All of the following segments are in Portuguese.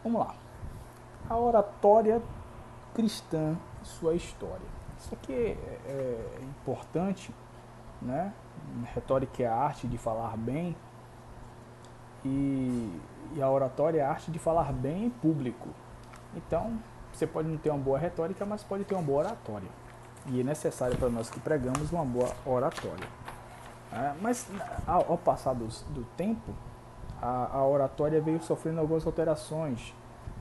Vamos lá. A oratória cristã e sua história. Isso aqui é importante, né? Retórica é a arte de falar bem e a oratória é a arte de falar bem em público. Então, você pode não ter uma boa retórica, mas pode ter uma boa oratória. E é necessário para nós que pregamos uma boa oratória. Mas ao passar do tempo, a oratória veio sofrendo algumas alterações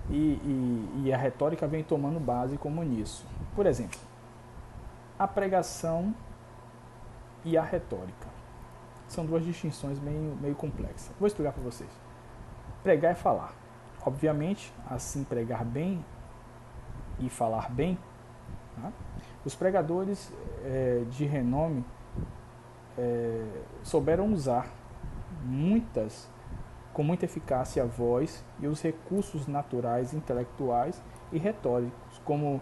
e a retórica vem tomando base como nisso. Por exemplo, a pregação e a retórica. São duas distinções meio complexas. Vou explicar para vocês. Pregar é falar. Obviamente, assim pregar bem e falar bem, né? Os pregadores de renome souberam usar com muita eficácia a voz e os recursos naturais, intelectuais e retóricos, como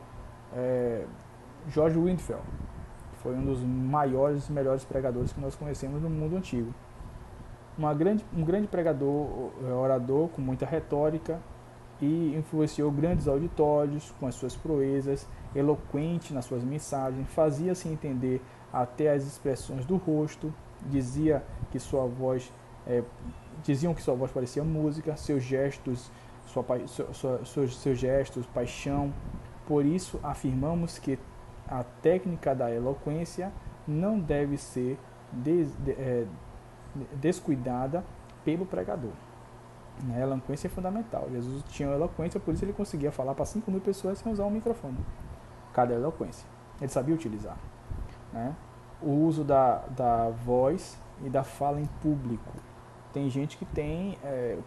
George Whitefield, que foi um dos maiores e melhores pregadores que nós conhecemos no mundo antigo. Um grande pregador, orador com muita retórica e influenciou grandes auditórios com as suas proezas, eloquente nas suas mensagens, fazia-se entender até as expressões do rosto, diziam que sua voz parecia música, seus gestos, seus gestos, paixão. Por isso afirmamos que a técnica da eloquência não deve ser descuidada pelo pregador. A eloquência é fundamental. Jesus tinha eloquência, por isso ele conseguia falar para 5.000 pessoas sem usar um microfone. Cadê a eloquência? Ele sabia utilizar, né? O uso da voz e da fala em público. Tem gente que tem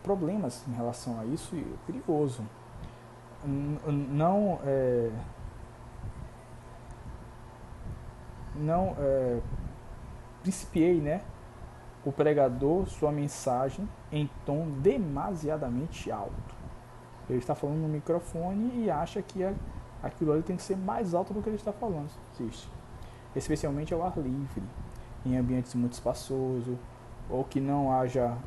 problemas em relação a isso e é perigoso. Não principiei, né, o pregador sua mensagem em tom demasiadamente alto. Ele está falando no microfone e acha que aquilo ali tem que ser mais alto do que ele está falando. Isso existe. Especialmente ao ar livre, em ambientes muito espaçosos, ou que não haja,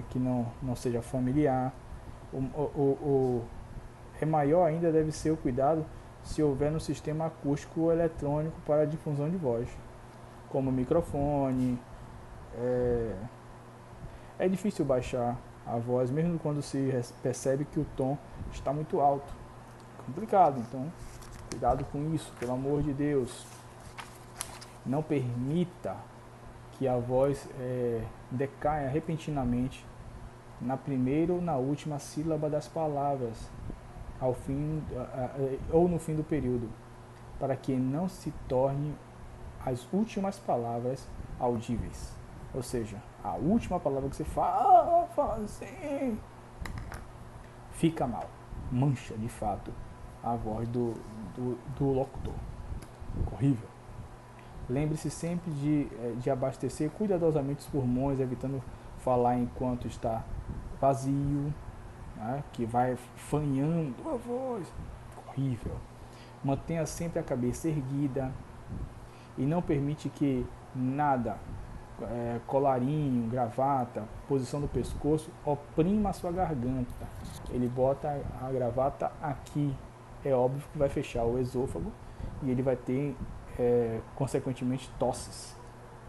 que não seja familiar. Maior ainda deve ser o cuidado se houver no sistema acústico ou eletrônico para a difusão de voz, como microfone. É difícil baixar a voz, mesmo quando se percebe que o tom está muito alto. Complicado, então cuidado com isso, pelo amor de Deus. Não permita que a voz decaia repentinamente na primeira ou na última sílaba das palavras, ou no fim do período, para que não se torne as últimas palavras audíveis. Ou seja, a última palavra que você fala assim, fica mal, mancha de fato a voz do locutor. Horrível. Lembre-se sempre de abastecer cuidadosamente os pulmões, evitando falar enquanto está vazio, né, que vai fanhando a voz. Horrível. Mantenha sempre a cabeça erguida e não permite que nada, colarinho, gravata, posição do pescoço, oprima a sua garganta. Ele bota a gravata aqui. É óbvio que vai fechar o esôfago e ele vai ter consequentemente tosses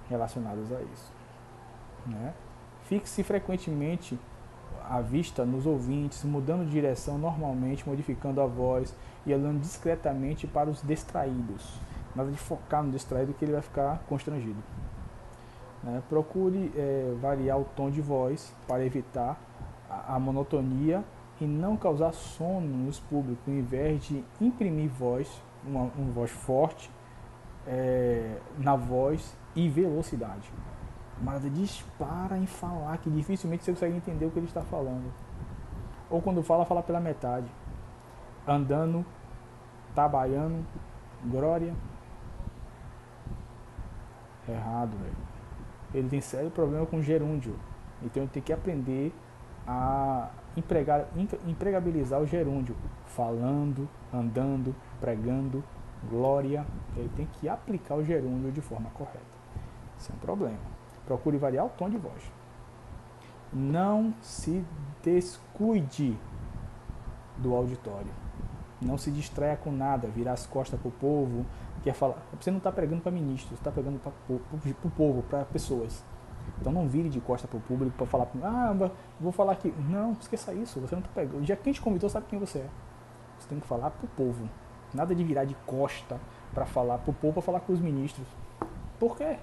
relacionadas a isso, né? Fixe frequentemente a vista nos ouvintes, mudando de direção normalmente, modificando a voz e olhando discretamente para os distraídos. Nada de focar no distraído, que ele vai ficar constrangido, né? Procure variar o tom de voz para evitar a monotonia e não causar sono nos públicos, ao invés de imprimir voz, uma voz forte, na voz e velocidade. Mas dispara em falar, que dificilmente você consegue entender o que ele está falando. Ou quando fala pela metade. Andando, trabalhando, glória. Errado, velho. Ele tem sério problema com gerúndio. Então ele tem que aprender a empregabilizar o gerúndio. Falando, andando, pregando, glória. Ele tem que aplicar o gerúndio de forma correta. Isso é um problema. Procure variar o tom de voz. Não se descuide do auditório. Não se distraia com nada, virar as costas para o povo, quer falar. Você não está pregando para ministros, você está pregando para o povo, para pessoas. Então não vire de costa para o público para falar, vou falar aqui. Não, esqueça isso, você não está pregando. Já quem te convidou sabe quem você é. Você tem que falar para o povo. Nada de virar de costa para falar para o povo, para falar com os ministros. Por quê?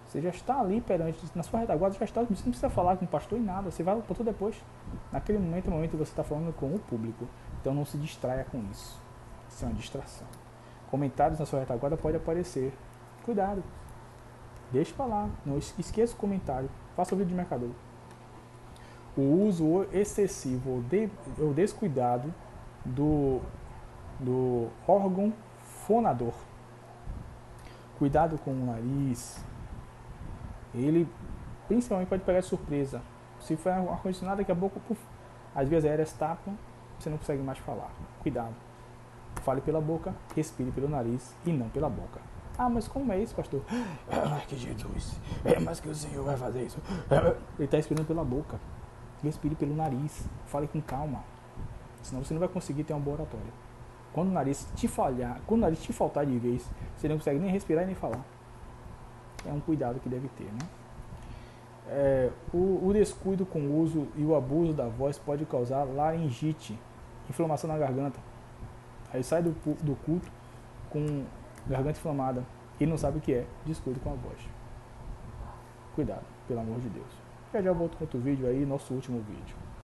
Você já está ali perante, na sua retaguarda, já está, você não precisa falar com o pastor em nada, você vai para tudo depois. Naquele momento é o momento que você está falando com o público. Então não se distraia com isso. Isso é uma distração. Comentários na sua retaguarda podem aparecer. Cuidado. Deixe falar. Não esqueça o comentário. Faça o vídeo de mercador. O uso excessivo ou descuidado do órgão fonador. Cuidado com o nariz. Ele principalmente pode pegar de surpresa. Se for um ar-condicionado, daqui a pouco, as vias aéreas tapam, você não consegue mais falar. Cuidado. Fale pela boca, respire pelo nariz e não pela boca. Ah, mas como é isso, pastor? Que Jesus, mas que o Senhor vai fazer isso? Ele está respirando pela boca. Respire pelo nariz. Fale com calma. Senão você não vai conseguir ter um bom oratório. Quando o nariz te falhar, quando o nariz te faltar de vez, você não consegue nem respirar e nem falar. É um cuidado que deve ter, né? O descuido com o uso e o abuso da voz pode causar laringite, inflamação na garganta. Aí sai do culto com garganta inflamada e não sabe o que é descuido com a voz. Cuidado, pelo amor de Deus. Já volto com outro vídeo aí, nosso último vídeo.